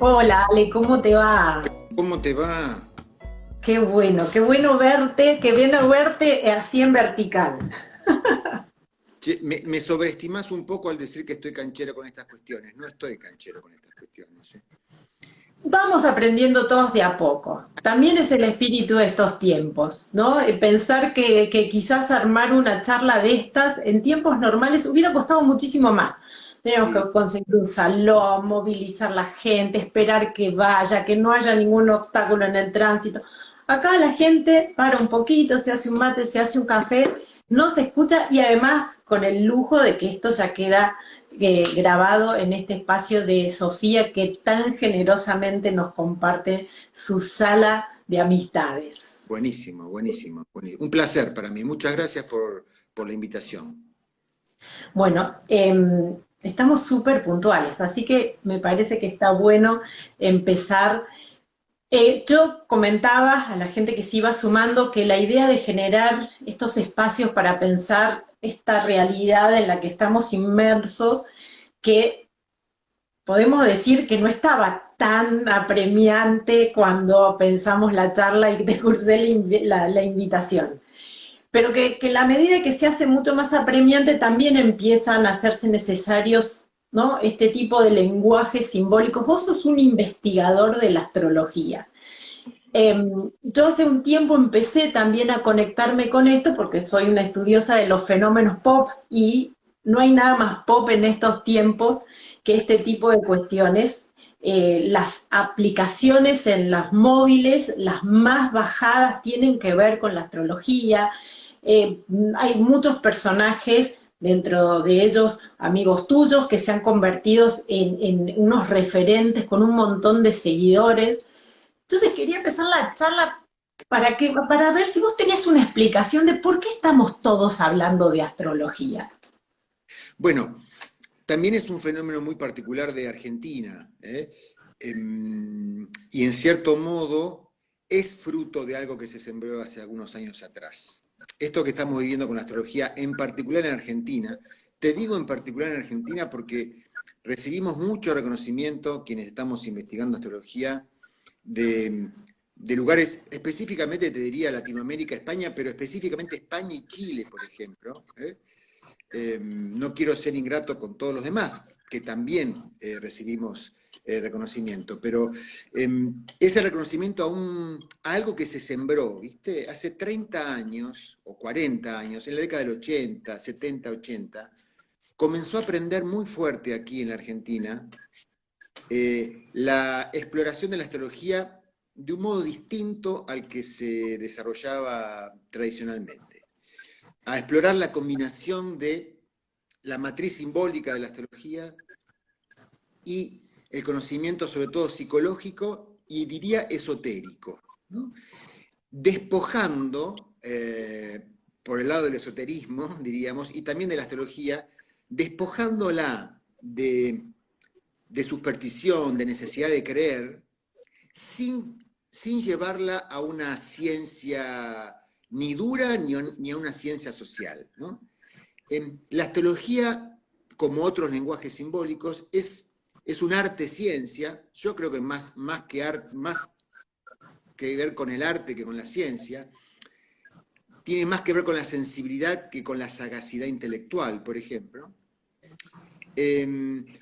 Hola, Ale, ¿cómo te va? ¿Cómo te va? Qué bueno verte, qué bueno verte así en vertical. Che, me sobreestimás un poco al decir que estoy canchero con estas cuestiones. No estoy canchero con estas cuestiones, ¿eh? Vamos aprendiendo todos de a poco. También es el espíritu de estos tiempos, ¿no? Pensar que quizás armar una charla de estas en tiempos normales hubiera costado muchísimo más. Tenemos Sí, que conseguir un salón, movilizar la gente, esperar que vaya, que no haya ningún obstáculo en el tránsito. Acá la gente para un poquito, se hace un mate, se hace un café, no se escucha y además con el lujo de que esto ya queda grabado en este espacio de Sofía que tan generosamente nos comparte su sala de amistades. buenísimo, buenísimo, buenísimo. Un placer para mí. Muchas gracias por la invitación. Bueno, estamos súper puntuales, así que me parece que está bueno empezar. Yo comentaba a la gente que se iba sumando que la idea de generar estos espacios para pensar esta realidad en la que estamos inmersos, que podemos decir que no estaba tan apremiante cuando pensamos la charla y te cursé la invitación. Pero que la medida que se hace mucho más apremiante también empiezan a hacerse necesarios, ¿no? Este tipo de lenguajes simbólicos. Vos sos un investigador de la astrología. Yo hace un tiempo empecé también a conectarme con esto porque soy una estudiosa de los fenómenos pop y no hay nada más pop en estos tiempos que este tipo de cuestiones. Las aplicaciones en las móviles, las más bajadas, tienen que ver con la astrología. Eh, Hay muchos personajes, dentro de ellos amigos tuyos, que se han convertido en unos referentes con un montón de seguidores. Entonces quería empezar la charla para ver si vos tenías una explicación de por qué estamos todos hablando de astrología. Bueno, también es un fenómeno muy particular de Argentina, ¿eh? Y en cierto modo es fruto de algo que se sembró hace algunos años atrás. Esto que estamos viviendo con la astrología, en particular en Argentina, te digo en particular en Argentina porque recibimos mucho reconocimiento, quienes estamos investigando astrología, de lugares, específicamente te diría Latinoamérica, España, pero específicamente España y Chile, por ejemplo, ¿eh? No quiero ser ingrato con todos los demás, que también recibimos reconocimiento, pero ese reconocimiento a algo que se sembró, ¿viste? Hace 30 años o 40 años, en la década del 80, 70, 80, comenzó a aprender muy fuerte aquí en la Argentina la exploración de la astrología de un modo distinto al que se desarrollaba tradicionalmente, a explorar la combinación de la matriz simbólica de la astrología y el conocimiento sobre todo psicológico y diría esotérico, ¿no? Despojando, por el lado del esoterismo, diríamos, y también de la astrología, despojándola de superstición, de necesidad de creer, sin llevarla a una ciencia ni dura ni a una ciencia social, ¿no? La astrología, como otros lenguajes simbólicos, es un arte-ciencia. Yo creo que más que ver con el arte que con la ciencia. Tiene más que ver con la sensibilidad que con la sagacidad intelectual, por ejemplo.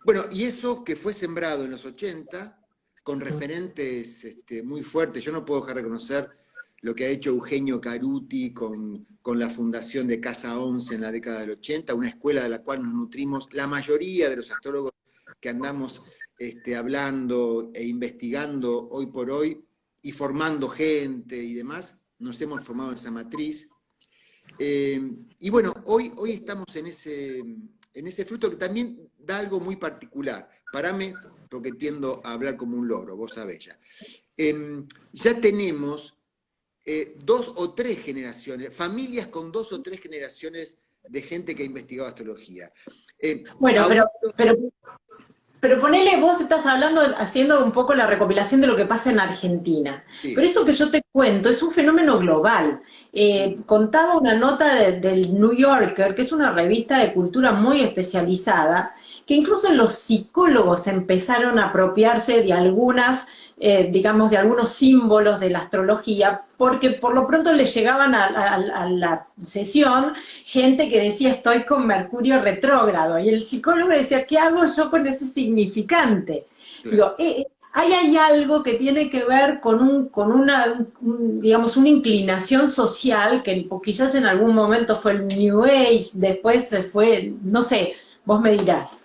Bueno, y eso que fue sembrado en los 80, con referentes muy fuertes. Yo no puedo dejar de reconocer lo que ha hecho Eugenio Caruti con la fundación de Casa 11 en la década del 80, una escuela de la cual nos nutrimos la mayoría de los astrólogos que andamos hablando e investigando hoy por hoy y formando gente y demás, nos hemos formado en esa matriz. Y bueno, hoy estamos en ese fruto que también da algo muy particular. Parame, porque tiendo a hablar como un loro, vos sabés ya. Ya tenemos 2 o 3 generaciones, familias con 2 o 3 generaciones de gente que ha investigado astrología. Bueno, Abuelos, pero Pero ponele, vos estás hablando, haciendo un poco la recopilación de lo que pasa en Argentina. Pero Sí. esto que yo te cuento es un fenómeno global. Contaba una nota del New Yorker, que es una revista de cultura muy especializada, que incluso los psicólogos empezaron a apropiarse de algunas, digamos, de algunos símbolos de la astrología, porque por lo pronto le llegaban a la sesión gente que decía estoy con Mercurio retrógrado, y el psicólogo decía, ¿qué hago yo con ese significante? Claro. Digo, ahí hay algo que tiene que ver con una, digamos, una inclinación social que quizás en algún momento fue el New Age, después se fue, no sé, vos me dirás.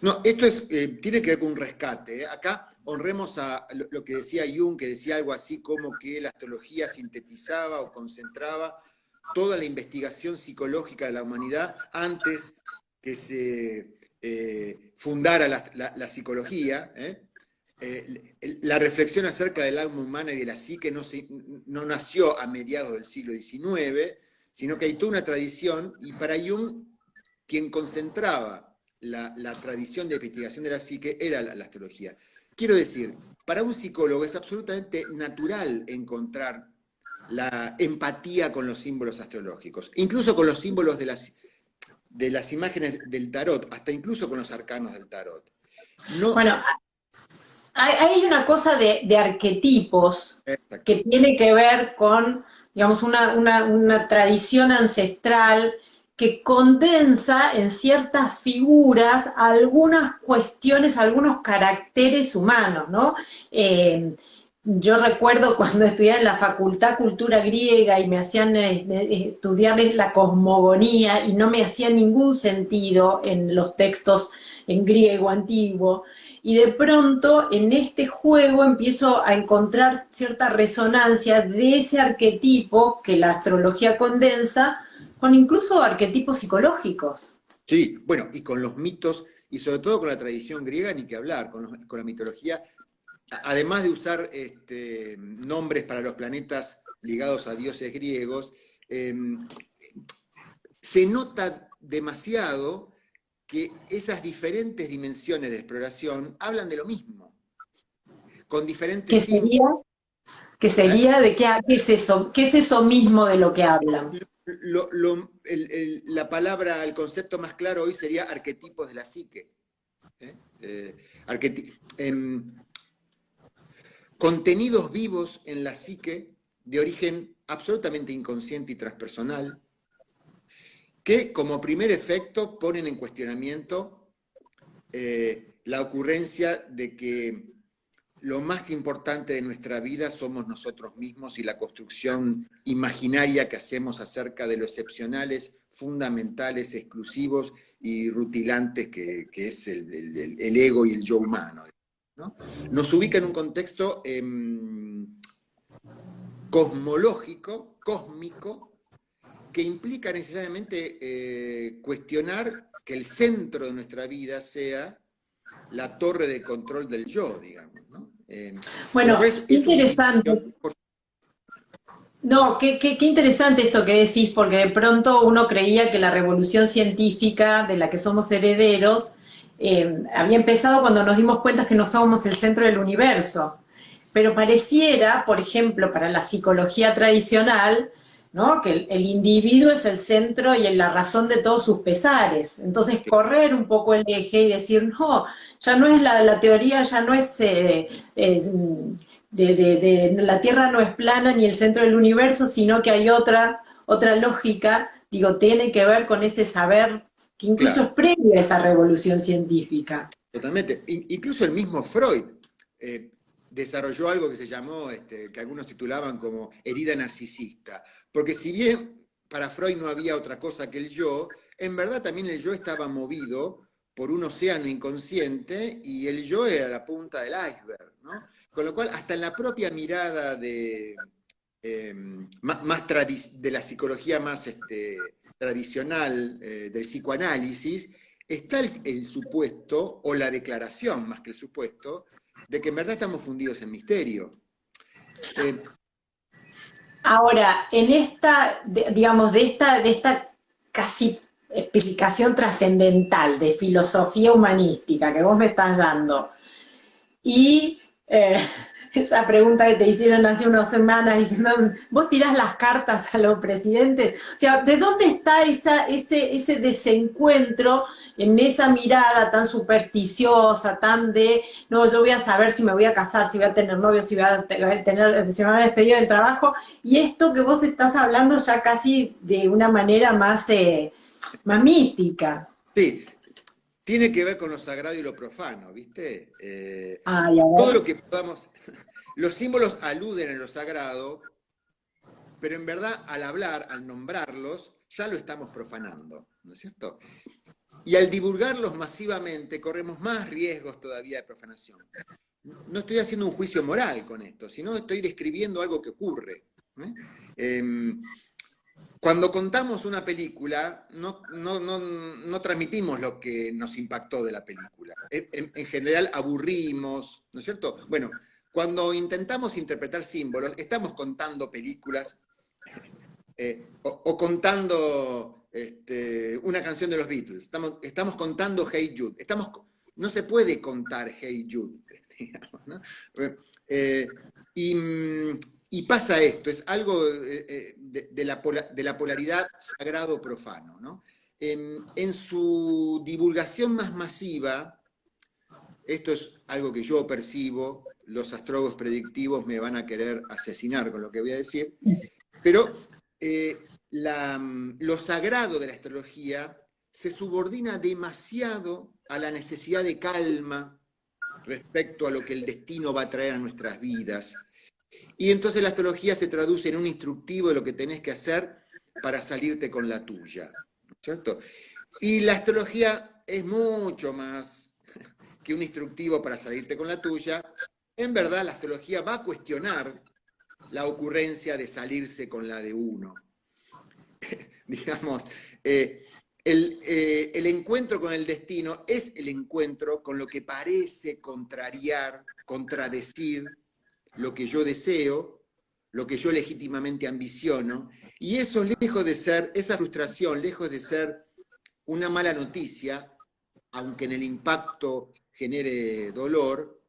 No, esto es, tiene que ver con un rescate. ¿Eh? Acá honremos a lo que decía Jung, que decía algo así como que la astrología sintetizaba o concentraba toda la investigación psicológica de la humanidad antes que se fundara la psicología. La reflexión acerca del alma humana y de la psique no nació a mediados del siglo XIX, sino que hay toda una tradición, y para Jung, quien concentraba la tradición de investigación de la psique era la astrología. Quiero decir, para un psicólogo es absolutamente natural encontrar la empatía con los símbolos astrológicos, incluso con los símbolos de las imágenes del tarot, hasta incluso con los arcanos del tarot. No, Bueno, hay una cosa de arquetipos exacto. que tiene que ver con, digamos, una tradición ancestral que condensa en ciertas figuras algunas cuestiones, algunos caracteres humanos, ¿no? Yo recuerdo cuando estudiaba en la Facultad Cultura Griega y me hacían estudiar la cosmogonía y no me hacía ningún sentido en los textos en griego antiguo, y de pronto en este juego empiezo a encontrar cierta resonancia de ese arquetipo que la astrología condensa con incluso arquetipos psicológicos. Sí, bueno, y con los mitos, y sobre todo con la tradición griega, ni que hablar, con la mitología, además de usar nombres para los planetas ligados a dioses griegos, eh, se nota demasiado que esas diferentes dimensiones de exploración hablan de lo mismo, con ¿Qué diferentes símbolos. sería? ¿Qué ¿Eh? sería? ¿De qué es eso? ¿Qué es eso mismo de lo que hablan? La palabra, el concepto más claro hoy sería arquetipos de la psique. ¿Eh? Contenidos vivos en la psique de origen absolutamente inconsciente y transpersonal, que como primer efecto ponen en cuestionamiento la ocurrencia de que lo más importante de nuestra vida somos nosotros mismos y la construcción imaginaria que hacemos acerca de lo excepcionales, fundamentales, exclusivos y rutilantes que es el ego y el yo humano. ¿No? Nos ubica en un contexto cosmológico, cósmico, que implica necesariamente cuestionar que el centro de nuestra vida sea la torre de control del yo, digamos. ¿No? Con lo Bueno, cual qué es una interesante. invitación. No, qué interesante esto que decís, porque de pronto uno creía que la revolución científica de la que somos herederos había empezado cuando nos dimos cuenta que no somos el centro del universo. Pero pareciera, por ejemplo, para la psicología tradicional, ¿no? Que el individuo es el centro y la razón de todos sus pesares. Entonces, correr un poco el eje y decir, no, ya no es la teoría, ya no es la Tierra no es plana ni el centro del universo, sino que hay otra lógica, digo, tiene que ver con ese saber que incluso es Claro, previo a esa revolución científica. totalmente. Incluso el mismo Freud eh, desarrolló algo que se llamó, que algunos titulaban como herida narcisista. Porque si bien para Freud no había otra cosa que el yo, en verdad también el yo estaba movido por un océano inconsciente y el yo era la punta del iceberg, ¿no? Con lo cual, hasta en la propia mirada de la psicología más tradicional, del psicoanálisis, está el supuesto, o la declaración más que el supuesto, de que en verdad estamos fundidos en misterio. Eh, Ahora, en esta, digamos, de esta casi explicación trascendental de filosofía humanística que vos me estás dando, y esa pregunta que te hicieron hace unas semanas diciendo, vos tirás las cartas a los presidentes, o sea, ¿de dónde está ese desencuentro en esa mirada tan supersticiosa, tan de, no, yo voy a saber si me voy a casar, si voy a tener novio, si si me voy a despedir del trabajo, y esto que vos estás hablando ya casi de una manera más mística? Sí, tiene que ver con lo sagrado y lo profano, ¿viste? Ay, a Todo ver. lo que podamos... Los símbolos aluden en lo sagrado, pero en verdad al hablar, al nombrarlos, ya lo estamos profanando, ¿no es cierto? Y al divulgarlos masivamente corremos más riesgos todavía de profanación. No estoy haciendo un juicio moral con esto, sino estoy describiendo algo que ocurre. Cuando contamos una película, no transmitimos lo que nos impactó de la película. En general aburrimos, ¿no es cierto? Bueno, cuando intentamos interpretar símbolos, estamos contando películas o contando una canción de los Beatles. Estamos contando Hey Jude. No se puede contar Hey Jude, digamos, ¿no? Y, y pasa esto, es algo de la polaridad sagrado-profano, ¿no? En su divulgación más masiva, esto es algo que yo percibo, los astrólogos predictivos me van a querer asesinar con lo que voy a decir, pero lo sagrado de la astrología se subordina demasiado a la necesidad de calma respecto a lo que el destino va a traer a nuestras vidas. Y entonces la astrología se traduce en un instructivo de lo que tenés que hacer para salirte con la tuya, ¿no es cierto? Y la astrología es mucho más que un instructivo para salirte con la tuya. En verdad, la astrología va a cuestionar la ocurrencia de salirse con la de uno. Digamos, el encuentro con el destino es el encuentro con lo que parece contrariar, contradecir lo que yo deseo, lo que yo legítimamente ambiciono, y eso lejos de ser, esa frustración, lejos de ser una mala noticia, aunque en el impacto genere dolor,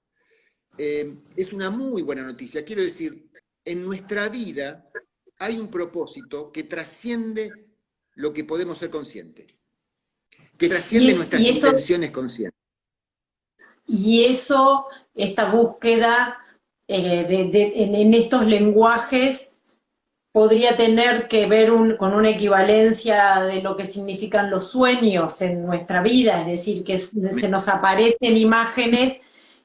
es una muy buena noticia. Quiero decir, en nuestra vida hay un propósito que trasciende lo que podemos ser conscientes, que trasciende nuestras intenciones conscientes. Y eso, esta búsqueda en estos lenguajes podría tener que ver con una equivalencia de lo que significan los sueños en nuestra vida, es decir, que se nos aparecen imágenes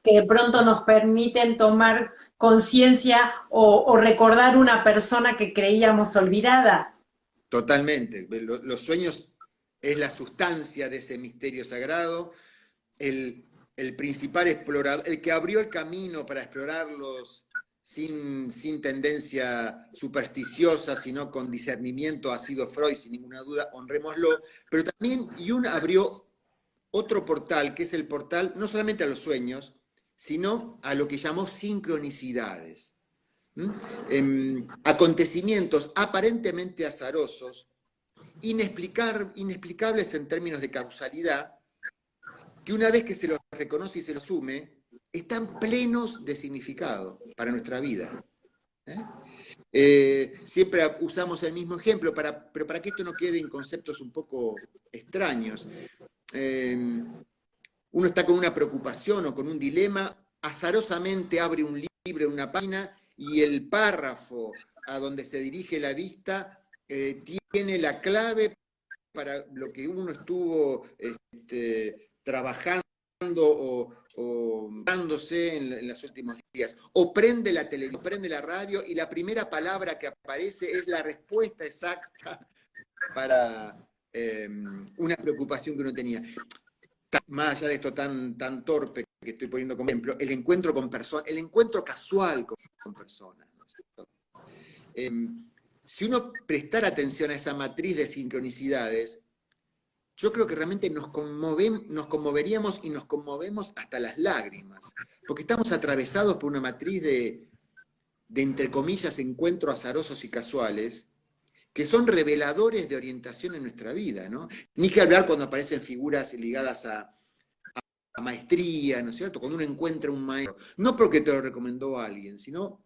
que de pronto nos permiten tomar conciencia o recordar una persona que creíamos olvidada. Totalmente. Los sueños es la sustancia de ese misterio sagrado. El principal explorador, el que abrió el camino para explorarlos sin tendencia supersticiosa, sino con discernimiento, ha sido Freud, sin ninguna duda, honrémoslo. Pero también Jung abrió otro portal, que es el portal no solamente a los sueños, sino a lo que llamó sincronicidades. Acontecimientos aparentemente azarosos, inexplicables en términos de causalidad, que una vez que se los reconoce y se los asume, están plenos de significado para nuestra vida. Siempre usamos el mismo ejemplo, pero para que esto no quede en conceptos un poco extraños. Uno está con una preocupación o con un dilema, azarosamente abre un libro, una página, y el párrafo a donde se dirige la vista tiene la clave para lo que uno estuvo trabajando o dándose en los últimos días. O prende la televisión, prende la radio, y la primera palabra que aparece es la respuesta exacta para una preocupación que uno tenía. Más allá de esto tan torpe que estoy poniendo como ejemplo, el encuentro con personas, el encuentro casual con personas, ¿no es cierto? Si uno prestara atención a esa matriz de sincronicidades, yo creo que realmente nos conmoveríamos y nos conmovemos hasta las lágrimas, porque estamos atravesados por una matriz de entre comillas, encuentros azarosos y casuales, que son reveladores de orientación en nuestra vida, ¿no? Ni que hablar cuando aparecen figuras ligadas a maestría, ¿no es cierto? Cuando uno encuentra un maestro, no porque te lo recomendó alguien, sino,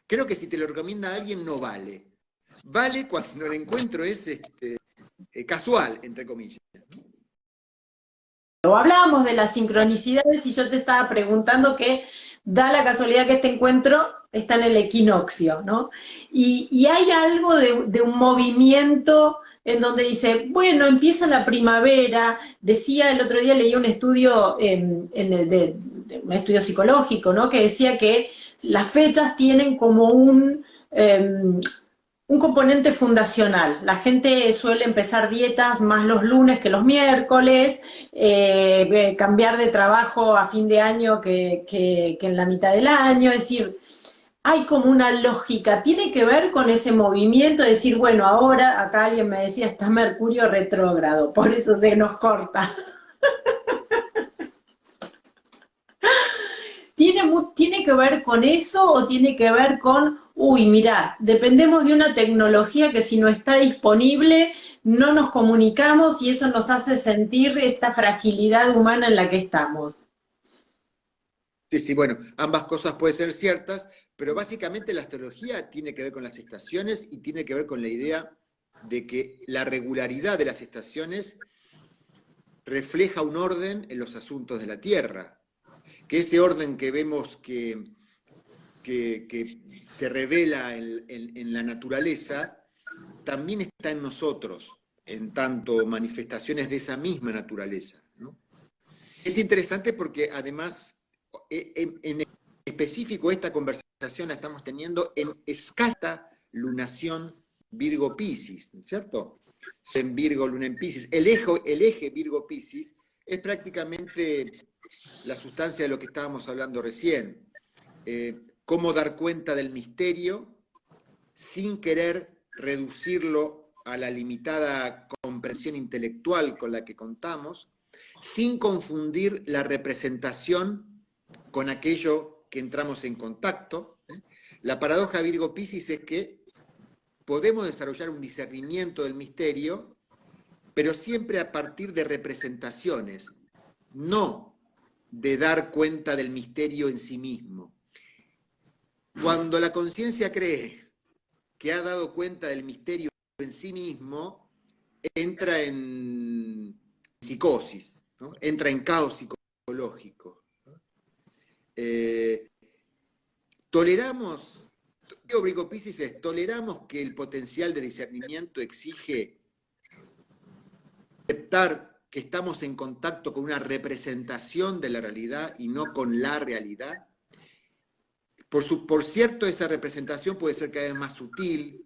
creo que si te lo recomienda alguien no vale. Vale cuando el encuentro es casual, entre comillas. O hablábamos de las sincronicidades y yo te estaba preguntando que da la casualidad que este encuentro está en el equinoccio, ¿no? Y hay algo de un movimiento en donde dice, bueno, empieza la primavera, decía el otro día, leí un estudio de un estudio psicológico, ¿no? Que decía que las fechas tienen como un componente fundacional. La gente suele empezar dietas más los lunes que los miércoles, cambiar de trabajo a fin de año que en la mitad del año, es decir, hay como una lógica, tiene que ver con ese movimiento de decir, bueno, ahora, acá alguien me decía, está Mercurio retrógrado, por eso se nos corta. ¿Tiene que ver con eso o tiene que ver con, uy, mirá, dependemos de una tecnología que si no está disponible no nos comunicamos y eso nos hace sentir esta fragilidad humana en la que estamos? Sí, sí, bueno, ambas cosas pueden ser ciertas, pero básicamente la astrología tiene que ver con las estaciones y tiene que ver con la idea de que la regularidad de las estaciones refleja un orden en los asuntos de la Tierra, que ese orden que vemos que se revela en la naturaleza, también está en nosotros, en tanto manifestaciones de esa misma naturaleza, ¿no? Es interesante porque además, en específico, esta conversación la estamos teniendo en escasa lunación Virgo-Piscis, ¿no es cierto? En Virgo, luna en Piscis. El eje Virgo-Piscis es prácticamente la sustancia de lo que estábamos hablando recién. Cómo dar cuenta del misterio sin querer reducirlo a la limitada comprensión intelectual con la que contamos, sin confundir la representación con aquello que entramos en contacto. La paradoja Virgo-Piscis es que podemos desarrollar un discernimiento del misterio, pero siempre a partir de representaciones, no de dar cuenta del misterio en sí mismo. Cuando la conciencia cree que ha dado cuenta del misterio en sí mismo, entra en psicosis, ¿no? Entra en caos psicológico. Toleramos, digo, Virgo-Piscis es, toleramos que el potencial de discernimiento exige aceptar que estamos en contacto con una representación de la realidad y no con la realidad. Por cierto, esa representación puede ser cada vez más sutil,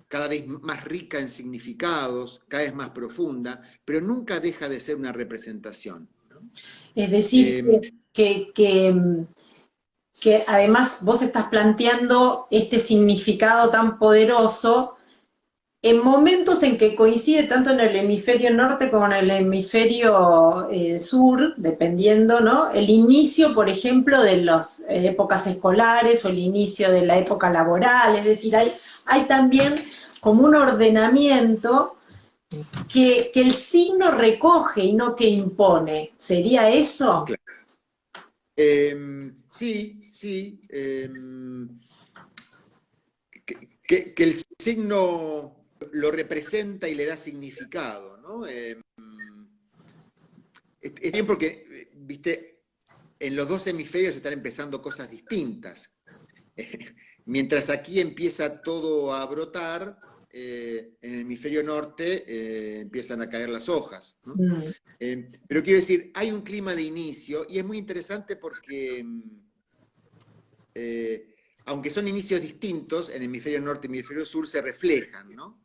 cada vez más rica en significados, cada vez más profunda, pero nunca deja de ser una representación, ¿no? Es decir, que además vos estás planteando este significado tan poderoso en momentos en que coincide tanto en el hemisferio norte como en el hemisferio sur, dependiendo, ¿no? El inicio, por ejemplo, de las épocas escolares o el inicio de la época laboral, es decir, hay también como un ordenamiento que el signo recoge y no que impone. ¿Sería eso? Claro. Sí, sí. Que el signo lo representa y le da significado, ¿no? Es bien porque, viste, en los dos hemisferios están empezando cosas distintas. Mientras aquí empieza todo a brotar, en el hemisferio norte empiezan a caer las hojas, ¿no? Pero quiero decir, hay un clima de inicio y es muy interesante porque aunque son inicios distintos, en el hemisferio norte y el hemisferio sur se reflejan, ¿no?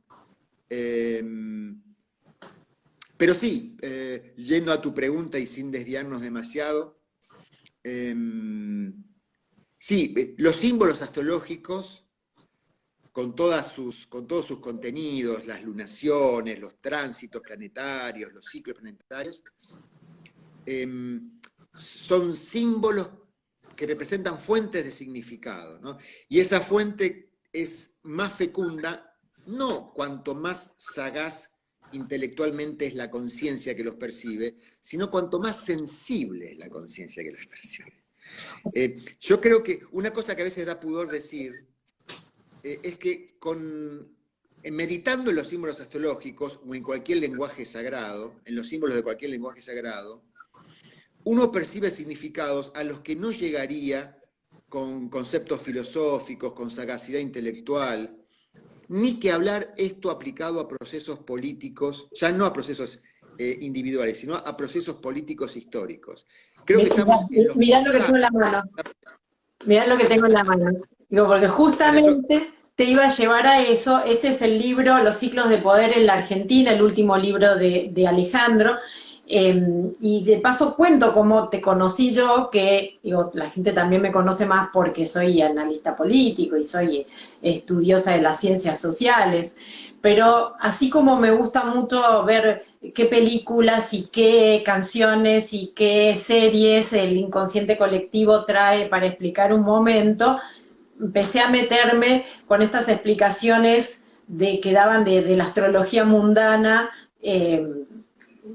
Pero sí, yendo a tu pregunta y sin desviarnos demasiado, sí, los símbolos astrológicos, con todos sus contenidos, las lunaciones, los tránsitos planetarios, los ciclos planetarios, son símbolos que representan fuentes de significado, ¿no? Y esa fuente es más fecunda no cuanto más sagaz intelectualmente es la conciencia que los percibe, sino cuanto más sensible es la conciencia que los percibe. Yo creo que una cosa que a veces da pudor decir es que meditando en los símbolos astrológicos o en cualquier lenguaje sagrado, en los símbolos de cualquier lenguaje sagrado, uno percibe significados a los que no llegaría con conceptos filosóficos, con sagacidad intelectual, ni que hablar esto aplicado a procesos políticos, ya no a procesos individuales, sino a procesos políticos históricos. Creo que estamos en los Mirá lo que tengo en la mano. Mirá lo que tengo en la mano. Digo, porque justamente te iba a llevar a eso. Este es el libro Los ciclos de poder en la Argentina, el último libro de Alejandro. Y de paso cuento cómo te conocí yo, que digo, la gente también me conoce más porque soy analista político y soy estudiosa de las ciencias sociales, pero así como me gusta mucho ver qué películas y qué canciones y qué series el inconsciente colectivo trae para explicar un momento, empecé a meterme con estas explicaciones que daban de la astrología mundana,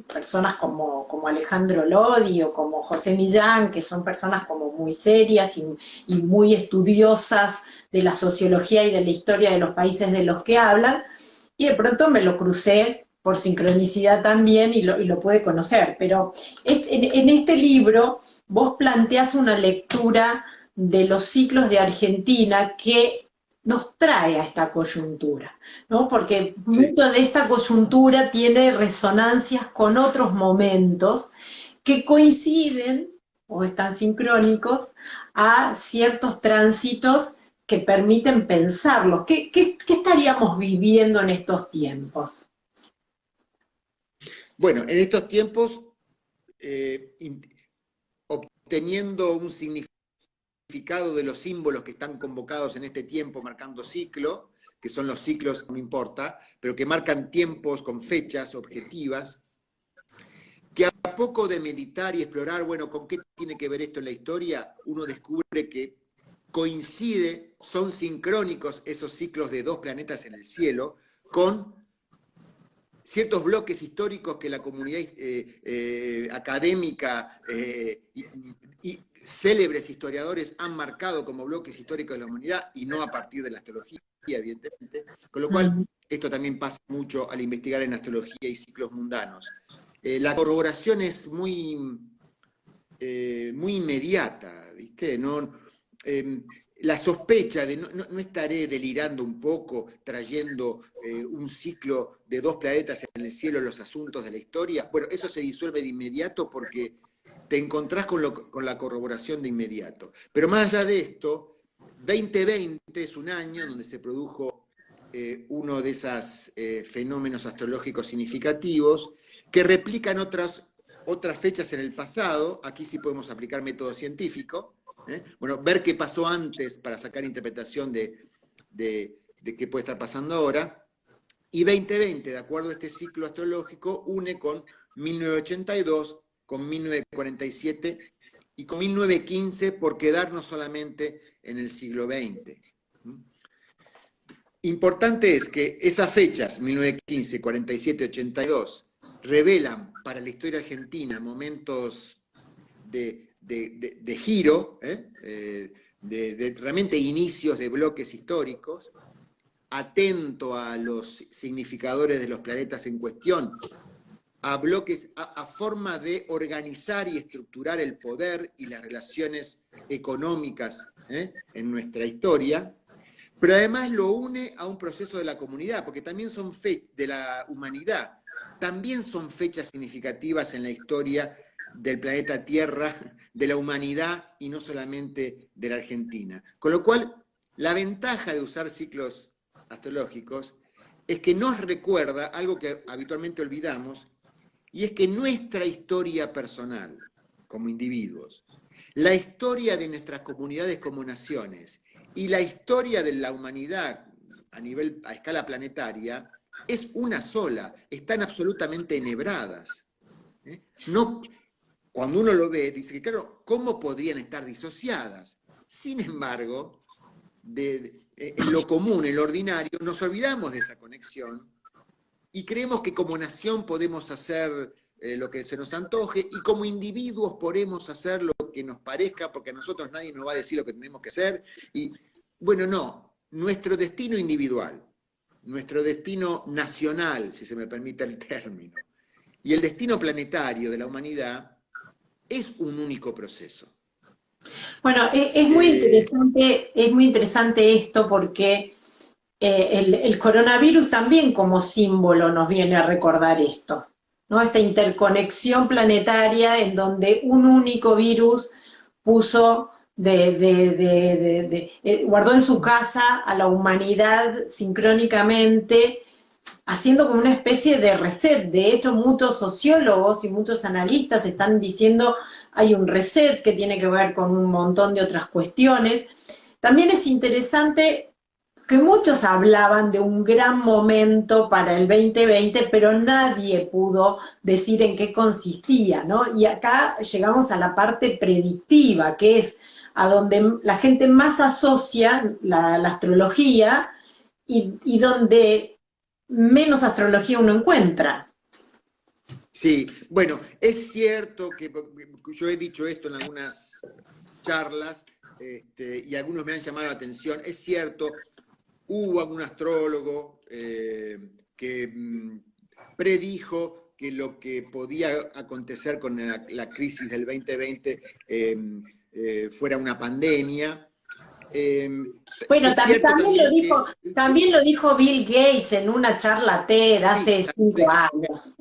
personas como Alejandro Lodi o como José Millán, que son personas como muy serias y muy estudiosas de la sociología y de la historia de los países de los que hablan, y de pronto me lo crucé por sincronicidad también y lo pude conocer. Pero en este libro vos planteás una lectura de los ciclos de Argentina que nos trae a esta coyuntura, ¿no? Porque Sí. mucho de esta coyuntura tiene resonancias con otros momentos que coinciden o están sincrónicos a ciertos tránsitos que permiten pensarlos. ¿Qué estaríamos viviendo en estos tiempos? Bueno, en estos tiempos, obteniendo un significado de los símbolos que están convocados en este tiempo, marcando ciclo, que son los ciclos, no importa, pero que marcan tiempos con fechas objetivas, que a poco de meditar y explorar, bueno, ¿con qué tiene que ver esto en la historia? Uno descubre que coincide, son sincrónicos esos ciclos de dos planetas en el cielo, con ciertos bloques históricos que la comunidad académica y célebres historiadores han marcado como bloques históricos de la humanidad y no a partir de la astrología, evidentemente, con lo cual esto también pasa mucho al investigar en astrología y ciclos mundanos. La corroboración es muy inmediata, ¿viste? La sospecha de no estaré delirando un poco trayendo un ciclo de dos planetas en el cielo en los asuntos de la historia. Bueno, eso se disuelve de inmediato porque te encontrás con la corroboración de inmediato. Pero más allá de esto, 2020 es un año donde se produjo uno de esos fenómenos astrológicos significativos que replican otras fechas en el pasado. Aquí sí podemos aplicar método científico. Bueno, ver qué pasó antes para sacar interpretación de qué puede estar pasando ahora. Y 2020, de acuerdo a este ciclo astrológico, une con 1982, con 1947 y con 1915, por quedarnos solamente en el siglo XX. Importante es que esas fechas, 1915, 47, 82, revelan para la historia argentina momentos de giro, realmente inicios de bloques históricos, atento a los significadores de los planetas en cuestión, a bloques, a forma de organizar y estructurar el poder y las relaciones económicas en nuestra historia, pero además lo une a un proceso de la comunidad, porque también son de la humanidad, también son fechas significativas en la historia del planeta Tierra, de la humanidad y no solamente de la Argentina. Con lo cual, la ventaja de usar ciclos astrológicos es que nos recuerda algo que habitualmente olvidamos, y es que nuestra historia personal, como individuos, la historia de nuestras comunidades como naciones y la historia de la humanidad a escala planetaria es una sola, están absolutamente enhebradas. No, cuando uno lo ve, dice que claro, ¿cómo podrían estar disociadas? Sin embargo, en lo común, en lo ordinario, nos olvidamos de esa conexión y creemos que como nación podemos hacer lo que se nos antoje y como individuos podemos hacer lo que nos parezca porque a nosotros nadie nos va a decir lo que tenemos que hacer. Y bueno, no, nuestro destino individual, nuestro destino nacional, si se me permite el término, y el destino planetario de la humanidad es un único proceso. Bueno, es muy interesante esto porque el coronavirus también como símbolo nos viene a recordar esto, ¿no? Esta interconexión planetaria en donde un único virus puso guardó en su casa a la humanidad sincrónicamente, haciendo como una especie de reset. De hecho, muchos sociólogos y muchos analistas están diciendo hay un reset que tiene que ver con un montón de otras cuestiones. También es interesante que muchos hablaban de un gran momento para el 2020, pero nadie pudo decir en qué consistía, ¿no? Y acá llegamos a la parte predictiva, que es a donde la gente más asocia la astrología y donde menos astrología uno encuentra. Sí, bueno, es cierto que yo he dicho esto en algunas charlas y algunos me han llamado la atención, es cierto, hubo algún astrólogo que predijo que lo que podía acontecer con la crisis del 2020 fuera una pandemia. Bueno, también lo que dijo Bill Gates en una charla TED hace 5 años.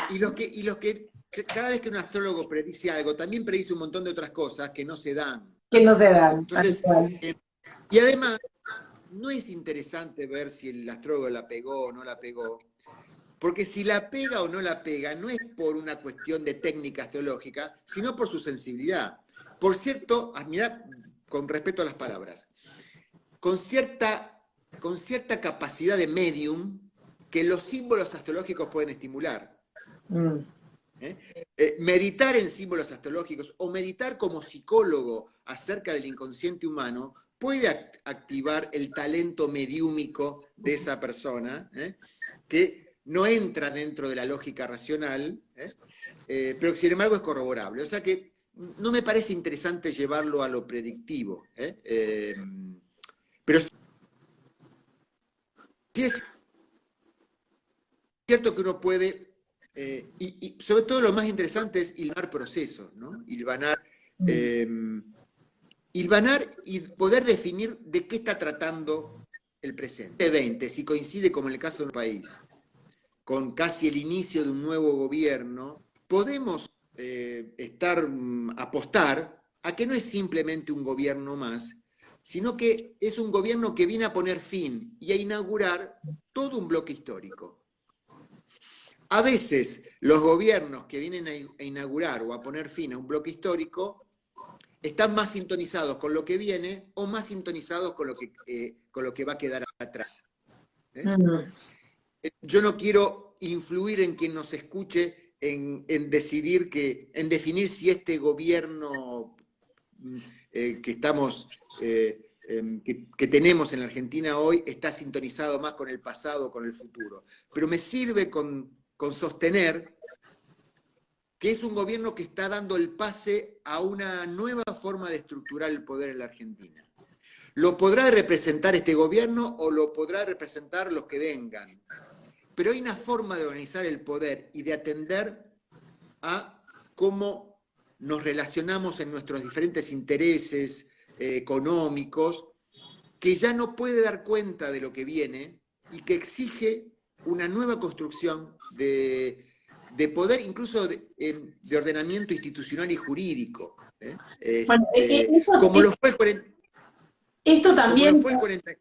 Y los que cada vez que un astrólogo predice algo, también predice un montón de otras cosas que no se dan. Que no se dan. Entonces, y además, no es interesante ver si el astrólogo la pegó o no la pegó, porque si la pega o no la pega no es por una cuestión de técnica astrológica, sino por su sensibilidad. Por cierto, mirá, con respeto a las palabras, con cierta capacidad de medium que los símbolos astrológicos pueden estimular. Meditar en símbolos astrológicos o meditar como psicólogo acerca del inconsciente humano puede activar el talento mediúmico de esa persona, que no entra dentro de la lógica racional, pero que sin embargo es corroborable. O sea que no me parece interesante llevarlo a lo predictivo, pero sí es cierto que uno puede, y sobre todo lo más interesante es hilvanar procesos, ¿no? Hilvanar y poder definir de qué está tratando el presente. 20, si coincide como en el caso de un país, con casi el inicio de un nuevo gobierno, podemos apostar a que no es simplemente un gobierno más, sino que es un gobierno que viene a poner fin y a inaugurar todo un bloque histórico. A veces los gobiernos que vienen a inaugurar o a poner fin a un bloque histórico están más sintonizados con lo que viene o más sintonizados con lo que va a quedar atrás. Yo no quiero influir en quien nos escuche en definir si este gobierno que tenemos en la Argentina hoy está sintonizado más con el pasado o con el futuro. Pero me sirve con sostener que es un gobierno que está dando el pase a una nueva forma de estructurar el poder en la Argentina. Lo podrá representar este gobierno o lo podrá representar los que vengan. Pero hay una forma de organizar el poder y de atender a cómo nos relacionamos en nuestros diferentes intereses económicos, que ya no puede dar cuenta de lo que viene y que exige una nueva construcción de poder, incluso de ordenamiento institucional y jurídico. Bueno, como lo fue el 40. Esto también. Como lo fue el 40.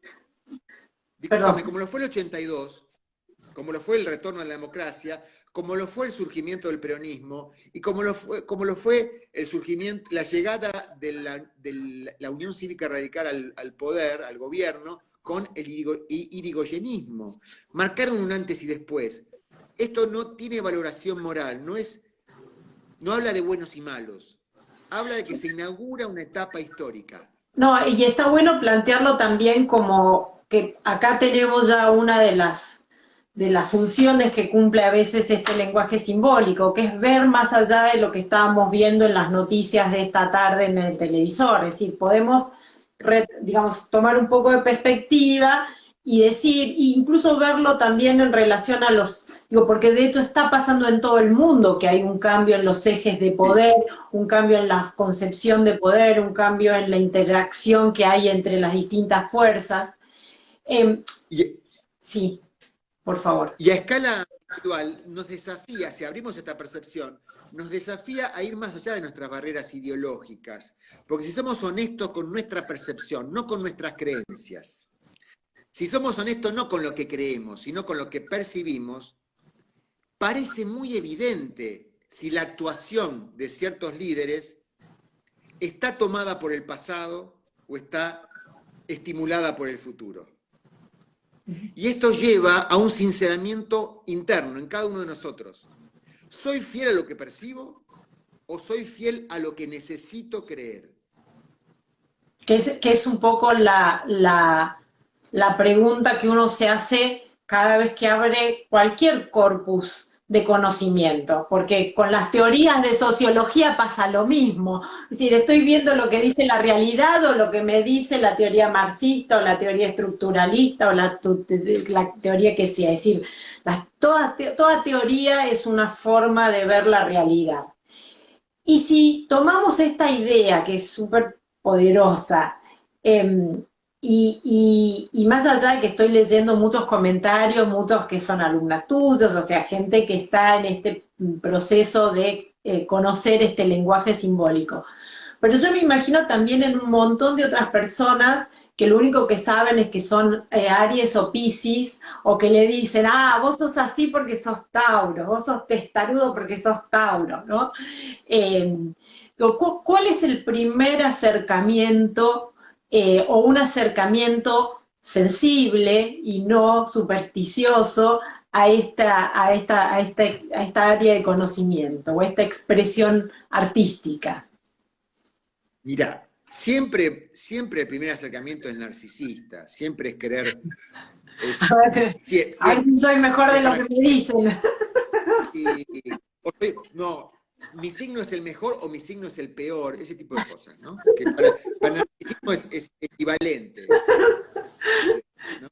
Discúlpame, como lo fue el 82, como lo fue el retorno a la democracia, como lo fue el surgimiento del peronismo y como lo fue el surgimiento, la llegada de la Unión Cívica Radical al poder, al gobierno, con el irigoyenismo. Marcaron un antes y después. Esto no tiene valoración moral, no habla de buenos y malos, habla de que se inaugura una etapa histórica. No, y está bueno plantearlo también como que acá tenemos ya una de las funciones que cumple a veces este lenguaje simbólico, que es ver más allá de lo que estábamos viendo en las noticias de esta tarde en el televisor. Es decir, podemos, digamos, tomar un poco de perspectiva y decir, e incluso verlo también en relación a los, digo, porque de hecho está pasando en todo el mundo que hay un cambio en los ejes de Sí. poder, un cambio en la concepción de poder, un cambio en la interacción que hay entre las distintas fuerzas. Eh, Y, sí, por favor. y a escala individual nos desafía, si abrimos esta percepción, nos desafía a ir más allá de nuestras barreras ideológicas. Porque si somos honestos con nuestra percepción, no con nuestras creencias, si somos honestos no con lo que creemos, sino con lo que percibimos, parece muy evidente si la actuación de ciertos líderes está tomada por el pasado o está estimulada por el futuro. Y esto lleva a un sinceramiento interno en cada uno de nosotros. ¿Soy fiel a lo que percibo o soy fiel a lo que necesito creer? Que es un poco la pregunta que uno se hace cada vez que abre cualquier corpus de conocimiento, porque con las teorías de sociología pasa lo mismo. Es decir, estoy viendo lo que dice la realidad o lo que me dice la teoría marxista o la teoría estructuralista o la teoría que sea. Es decir, toda teoría es una forma de ver la realidad. Y si tomamos esta idea que es súper poderosa, eh, y más allá de que estoy leyendo muchos comentarios, muchos que son alumnas tuyos, o sea, gente que está en este proceso de conocer este lenguaje simbólico. Pero yo me imagino también en un montón de otras personas que lo único que saben es que son Aries o Piscis, o que le dicen, ah, vos sos así porque sos Tauro, vos sos testarudo porque sos Tauro, ¿no? Eh, ¿Cuál es el primer acercamiento o un acercamiento sensible y no supersticioso a esta área de conocimiento o a esta expresión artística? Mirá, siempre el primer acercamiento es narcisista, siempre es querer, A ver, a ver siempre, si soy mejor de es lo que para, me dicen. no, mi signo es el mejor o mi signo es el peor, ese tipo de cosas, ¿no? Que para el narcisismo es equivalente, ¿no?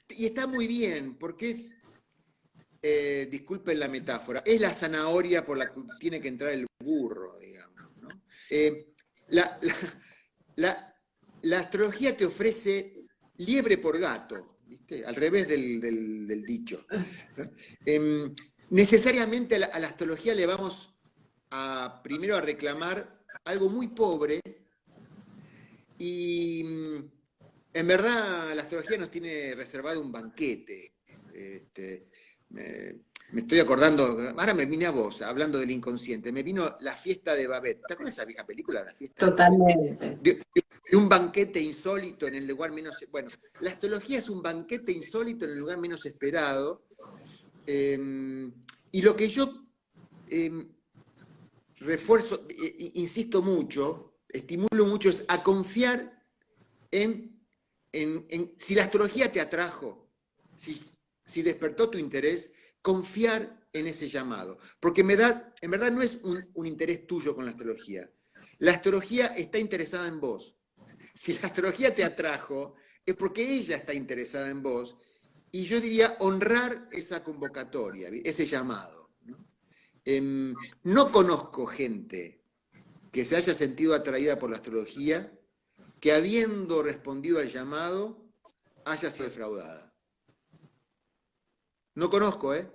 Y está muy bien, porque es, disculpen la metáfora, es la zanahoria por la que tiene que entrar el burro, digamos, ¿no? La, la, la, la astrología te ofrece liebre por gato, ¿viste? Al revés del dicho, ¿no? Necesariamente a la astrología le vamos primero a reclamar algo muy pobre y en verdad la astrología nos tiene reservado un banquete. Me estoy acordando, ahora me vine a vos, hablando del inconsciente, me vino La fiesta de Babette. ¿Te acuerdas de esa vieja película, La fiesta de Babette? Totalmente. De un banquete insólito en el lugar menos... Bueno, la astrología es un banquete insólito en el lugar menos esperado. Y lo que yo refuerzo, insisto mucho, estimulo mucho, es a confiar si la astrología te atrajo, si despertó tu interés, confiar en ese llamado. Porque en verdad no es un interés tuyo con la astrología. La astrología está interesada en vos. Si la astrología te atrajo, es porque ella está interesada en vos. Y yo diría honrar esa convocatoria, ese llamado, ¿no? No conozco gente que se haya sentido atraída por la astrología que habiendo respondido al llamado haya sido defraudada. No conozco, ¿eh?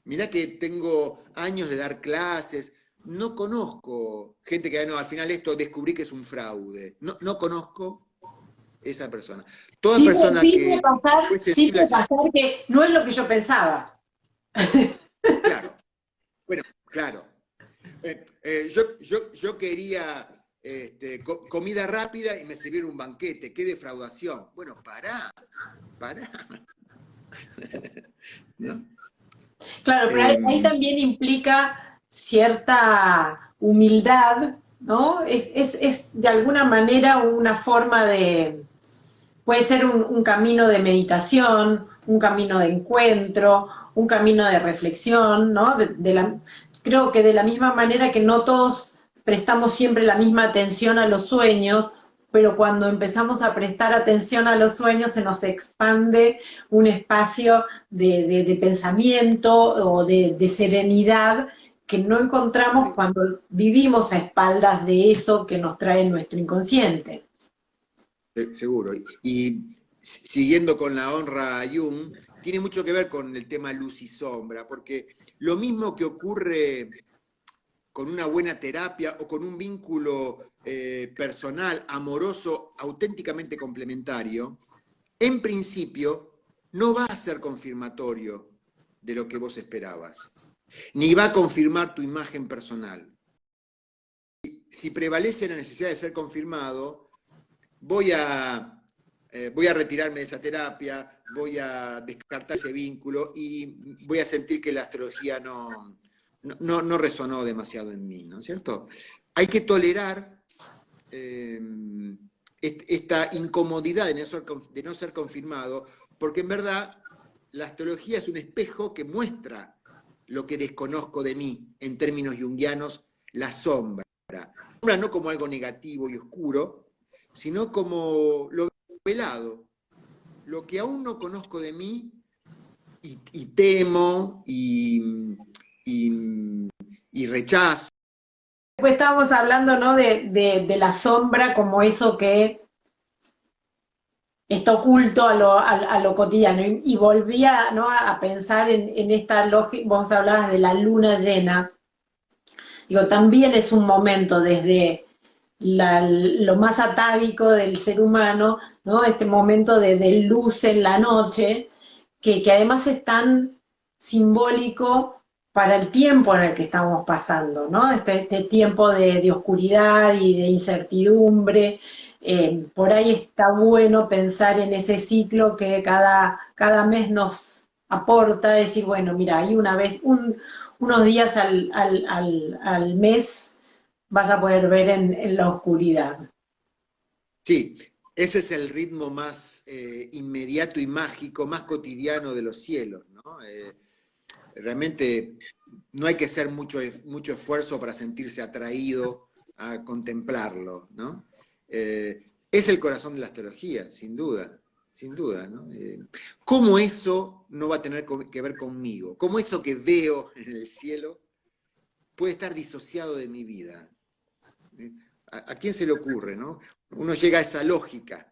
Mirá que tengo años de dar clases, no conozco gente que, no, al final esto descubrí que es un fraude. No conozco esa persona. Toda persona que fue sensible Sigue al pasar llamado, que no es lo que yo pensaba. claro, bueno, claro. Yo quería comida rápida y me sirvieron un banquete, qué defraudación. Bueno, pará. ¿No? Claro, pero ahí Eh, también implica cierta humildad ¿no? Es de alguna manera una forma de, puede ser un camino de meditación, un camino de encuentro, un camino de reflexión, ¿no? Creo que de la misma manera que no todos prestamos siempre la misma atención a los sueños, pero cuando empezamos a prestar atención a los sueños se nos expande un espacio de pensamiento o de serenidad que no encontramos cuando vivimos a espaldas de eso que nos trae nuestro inconsciente. Seguro. Y siguiendo con la honra a Jung, tiene mucho que ver con el tema luz y sombra, porque lo mismo que ocurre con una buena terapia o con un vínculo personal, amoroso, auténticamente complementario, en principio no va a ser confirmatorio de lo que vos esperabas, ni va a confirmar tu imagen personal. Si prevalece la necesidad de ser confirmado, voy a retirarme de esa terapia, voy a descartar ese vínculo y voy a sentir que la astrología no resonó demasiado en mí, ¿no es cierto? Hay que tolerar esta incomodidad de no ser confirmado, porque en verdad la astrología es un espejo que muestra lo que desconozco de mí, en términos junguianos, la sombra. La sombra no como algo negativo y oscuro, sino como lo velado, lo que aún no conozco de mí y temo y rechazo. Después estábamos hablando, ¿no? de la sombra como eso que está oculto a lo cotidiano. Y volvía, ¿no? a pensar en esta lógica, vos hablabas de la luna llena. Digo, también es un momento desde lo más atávico del ser humano, ¿no? Este momento de luz en la noche, que además es tan simbólico para el tiempo en el que estamos pasando, ¿no? Este tiempo de oscuridad y de incertidumbre. Por ahí está bueno pensar en ese ciclo que cada mes nos aporta, decir, bueno, mira, hay una vez, unos días al mes vas a poder ver en la oscuridad. Sí, ese es el ritmo más inmediato y mágico, más cotidiano de los cielos, ¿no? Realmente no hay que hacer mucho esfuerzo para sentirse atraído a contemplarlo, ¿no? Es el corazón de la astrología, sin duda, ¿no? ¿Cómo eso no va a tener que ver conmigo? ¿Cómo eso que veo en el cielo puede estar disociado de mi vida? ¿A quién se le ocurre, no? Uno llega a esa lógica.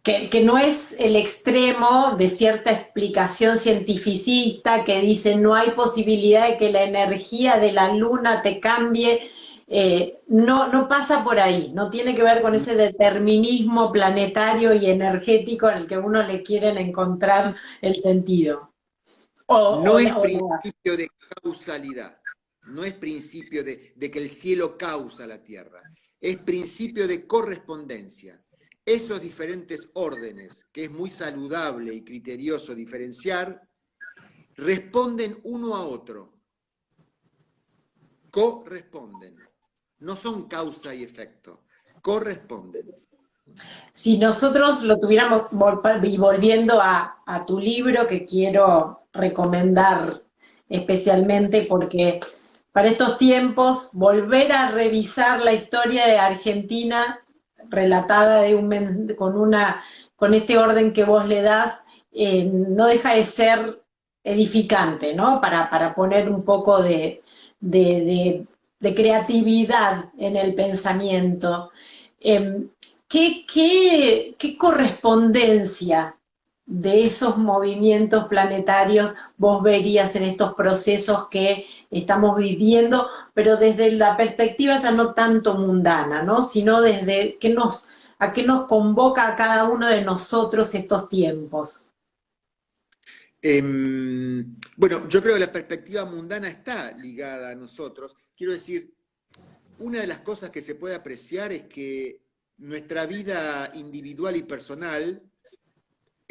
Que no es el extremo de cierta explicación cientificista que dice no hay posibilidad de que la energía de la luna te cambie, no pasa por ahí, no tiene que ver con ese determinismo planetario y energético en el que uno le quieren encontrar el sentido. No es principio de causalidad, no es principio de que el cielo causa la tierra, es principio de correspondencia. Esos diferentes órdenes, que es muy saludable y criterioso diferenciar, responden uno a otro, corresponden, no son causa y efecto, corresponden. Si nosotros lo tuviéramos, y volviendo a tu libro que quiero recomendar especialmente porque para estos tiempos volver a revisar la historia de Argentina relatada con este orden que vos le das, no deja de ser edificante, ¿no? Para poner un poco de creatividad en el pensamiento. ¿Qué correspondencia de esos movimientos planetarios vos verías en estos procesos que estamos viviendo, pero desde la perspectiva ya no tanto mundana, ¿no? Sino desde a qué nos convoca a cada uno de nosotros estos tiempos? Bueno, yo creo que la perspectiva mundana está ligada a nosotros. Quiero decir, una de las cosas que se puede apreciar es que nuestra vida individual y personal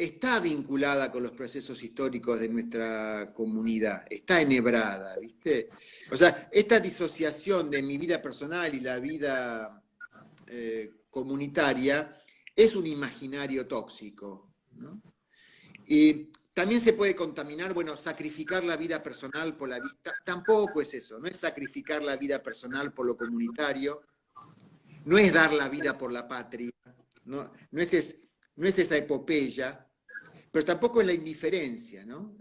está vinculada con los procesos históricos de nuestra comunidad, está enhebrada, ¿viste? O sea, esta disociación de mi vida personal y la vida comunitaria es un imaginario tóxico, ¿no? Y también se puede contaminar, bueno, sacrificar la vida personal por la vida, tampoco es eso, no es sacrificar la vida personal por lo comunitario, no es dar la vida por la patria, no es esa epopeya, pero tampoco es la indiferencia, ¿no?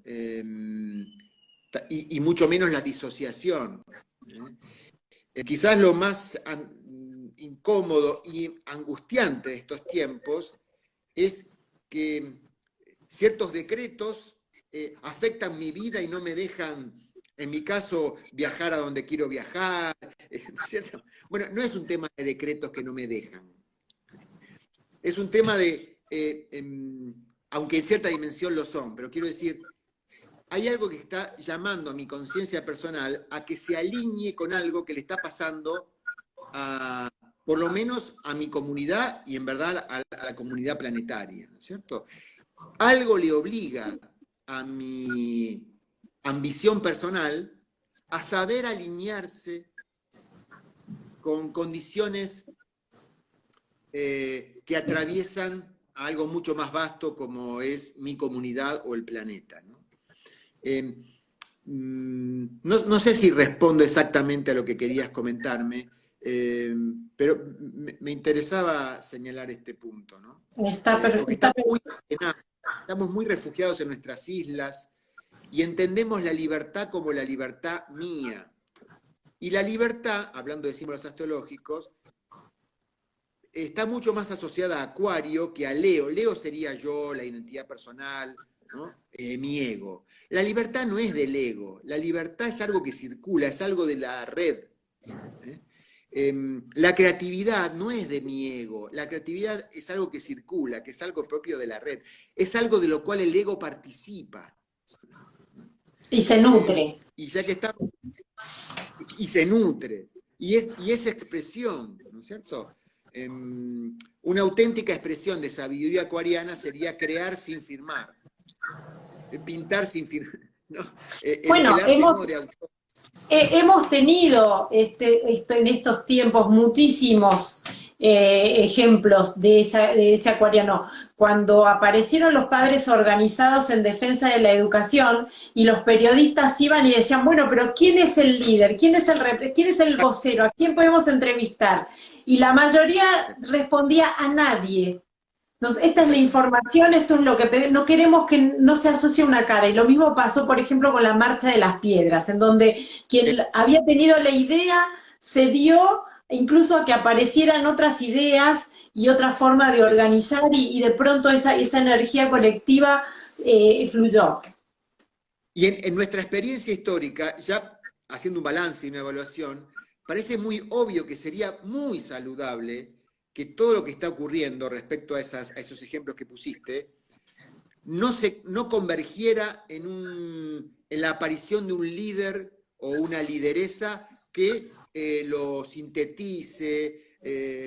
Y mucho menos la disociación. Quizás lo más incómodo y angustiante de estos tiempos es que ciertos decretos afectan mi vida y no me dejan, en mi caso, viajar a donde quiero viajar, ¿cierto? Bueno, no es un tema de decretos que no me dejan, es un tema de, aunque en cierta dimensión lo son, pero quiero decir, hay algo que está llamando a mi conciencia personal a que se alinee con algo que le está pasando por lo menos a mi comunidad y en verdad a la comunidad planetaria, ¿no es cierto? Algo le obliga a mi ambición personal a saber alinearse con condiciones que atraviesan a algo mucho más vasto como es mi comunidad o el planeta, ¿no? No sé si respondo exactamente a lo que querías comentarme, pero me interesaba señalar este punto, ¿no? Porque estamos muy refugiados en nuestras islas y entendemos la libertad como la libertad mía. Y la libertad, hablando de símbolos astrológicos, está mucho más asociada a Acuario que a Leo. Leo sería yo, la identidad personal, ¿no? Mi ego. La libertad no es del ego, la libertad es algo que circula, es algo de la red. La creatividad no es de mi ego, la creatividad es algo que circula, que es algo propio de la red, es algo de lo cual el ego participa. Y se nutre. Y ya que está, y se nutre, y es expresión, ¿no es cierto? Una auténtica expresión de sabiduría acuariana sería crear sin firmar, pintar sin firmar, ¿no? Bueno, el arte no de autor. Hemos tenido en estos tiempos muchísimos ejemplos de ese acuariano. Cuando aparecieron los padres organizados en defensa de la educación y los periodistas iban y decían, bueno, pero ¿quién es el líder? ¿Quién es el vocero? ¿A quién podemos entrevistar? Y la mayoría respondía a nadie. Esta es la información, esto es lo que no queremos que no se asocie una cara. Y lo mismo pasó, por ejemplo, con la Marcha de las Piedras, en donde quien había tenido la idea se dio incluso a que aparecieran otras ideas y otra forma de organizar y de pronto esa energía colectiva fluyó. Y en nuestra experiencia histórica, ya haciendo un balance y una evaluación, parece muy obvio que sería muy saludable que todo lo que está ocurriendo respecto a esos ejemplos que pusiste, no convergiera en la aparición de un líder o una lideresa que lo sintetice,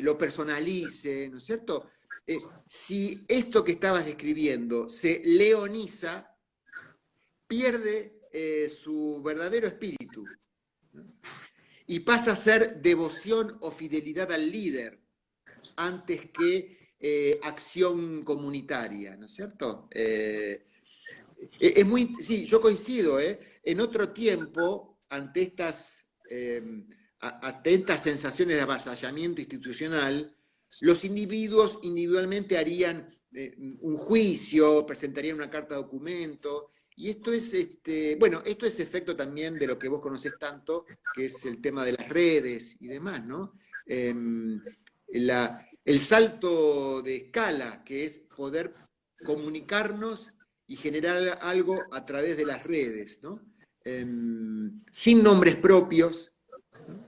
lo personalice, ¿no es cierto? Si esto que estabas describiendo se leoniza, pierde su verdadero espíritu, ¿no? Y pasa a ser devoción o fidelidad al líder, antes que acción comunitaria, ¿no es cierto? Sí, yo coincido, en otro tiempo, ante estas sensaciones de avasallamiento institucional, los individuos individualmente harían un juicio, presentarían una carta de documento, y esto es, esto es efecto también de lo que vos conocés tanto, que es el tema de las redes y demás, ¿no? El salto de escala, que es poder comunicarnos y generar algo a través de las redes, ¿no? Sin nombres propios, ¿no?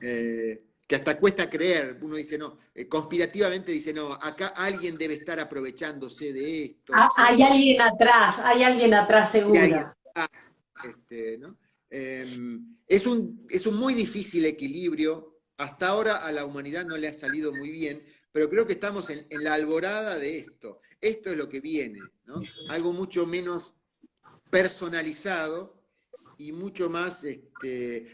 Que hasta cuesta creer, uno dice, no, conspirativamente dice, no, acá alguien debe estar aprovechándose de esto. Hay alguien atrás seguro. ¿No? Es un muy difícil equilibrio. Hasta ahora a la humanidad no le ha salido muy bien, pero creo que estamos en la alborada de esto. esto es lo que viene, ¿no? Algo mucho menos personalizado y mucho más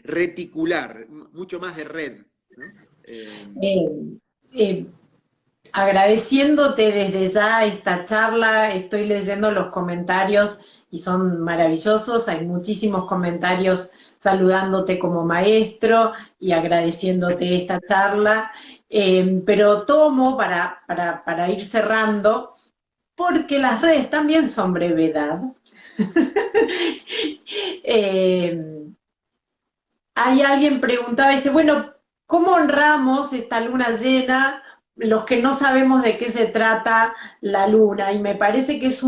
reticular, mucho más de red, ¿no? Eh, eh, Agradeciéndote desde ya esta charla, estoy leyendo los comentarios y son maravillosos, hay muchísimos comentarios saludándote como maestro y agradeciéndote esta charla, pero tomo para ir cerrando, porque las redes también son brevedad. eh, Hay alguien preguntaba, dice, bueno, ¿cómo honramos esta luna llena los que no sabemos de qué se trata la luna? Y me parece que es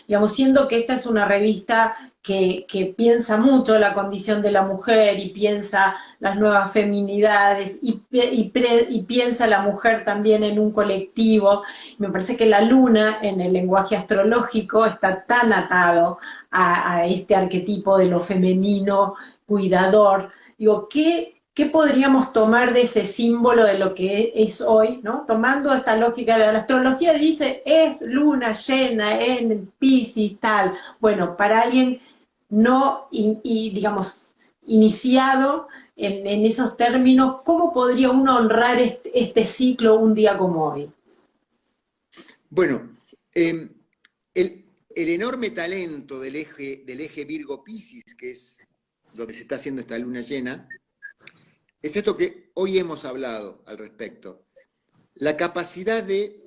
digamos, siendo que esta es una revista que piensa mucho la condición de la mujer y piensa las nuevas feminidades y piensa la mujer también en un colectivo, me parece que la luna en el lenguaje astrológico está tan atado a este arquetipo de lo femenino, cuidador. Digo, ¿qué podríamos tomar de ese símbolo de lo que es hoy, ¿no? Tomando esta lógica de la astrología, dice, es luna llena en Piscis, tal. Bueno, para alguien no, digamos, iniciado en esos términos, ¿cómo podría uno honrar este ciclo un día como hoy? Bueno, el enorme talento del eje Virgo-Piscis, que es donde se está haciendo esta luna llena, es esto que hoy hemos hablado al respecto. La capacidad de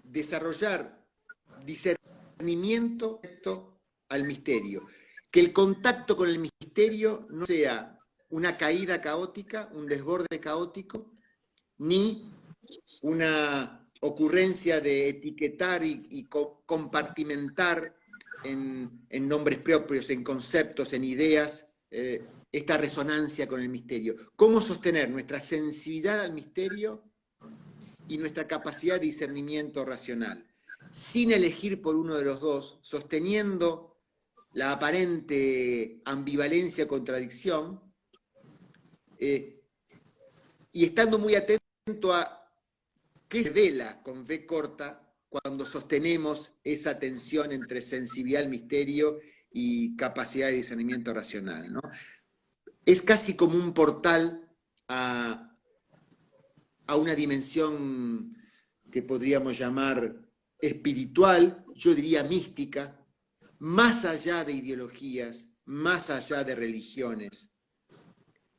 desarrollar discernimiento al misterio. Que el contacto con el misterio no sea una caída caótica, un desborde caótico, ni una ocurrencia de etiquetar y compartimentar en nombres propios, en conceptos, en ideas, esta resonancia con el misterio. ¿Cómo sostener nuestra sensibilidad al misterio y nuestra capacidad de discernimiento racional? Sin elegir por uno de los dos, sosteniendo la aparente ambivalencia o contradicción, y estando muy atento a qué se vela con V corta cuando sostenemos esa tensión entre sensibilidad al misterio y capacidad de discernimiento racional, ¿no? Es casi como un portal a una dimensión que podríamos llamar espiritual, yo diría mística, más allá de ideologías, más allá de religiones,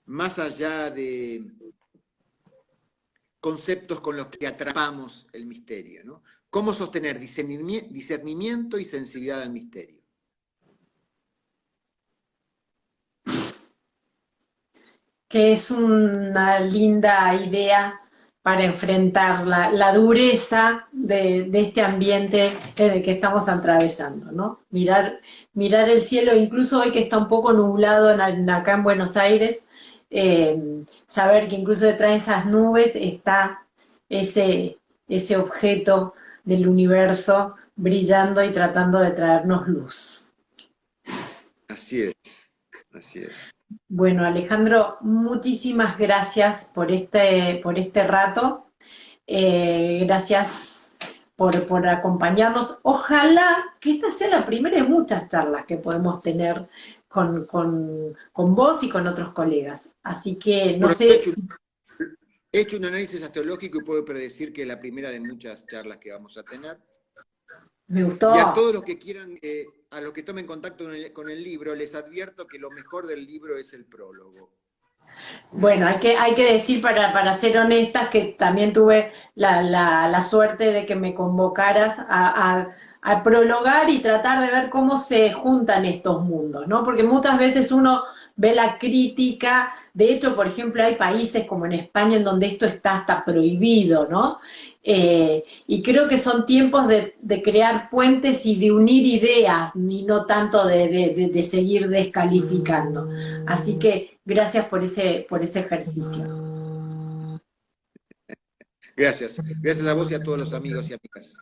más allá de conceptos con los que atrapamos el misterio, ¿no? ¿Cómo sostener discernimiento y sensibilidad al misterio? Que es una linda idea para enfrentar la dureza de este ambiente en el que estamos atravesando, ¿no? Mirar el cielo, incluso hoy que está un poco nublado acá en Buenos Aires, saber que incluso detrás de esas nubes está ese objeto del universo brillando y tratando de traernos luz. Así es, así es. Bueno, Alejandro, muchísimas gracias por este rato. Gracias por acompañarnos. Ojalá que esta sea la primera de muchas charlas que podemos tener con vos y con otros colegas. Así que no Bueno, sé. he hecho un análisis astrológico y puedo predecir que es la primera de muchas charlas que vamos a tener. Me gustó. Y a todos los que quieran, a los que tomen contacto con el libro, les advierto que lo mejor del libro es el prólogo. Bueno, hay que decir para ser honestas que también tuve la suerte de que me convocaras a prologar y tratar de ver cómo se juntan estos mundos, ¿no? Porque muchas veces uno ve la crítica, de hecho, por ejemplo, hay países como en España en donde esto está hasta prohibido, ¿no? Y creo que son tiempos de crear puentes y de unir ideas, y no tanto de seguir descalificando. Así que gracias por ese ejercicio. Gracias. Gracias a vos y a todos los amigos y amigas.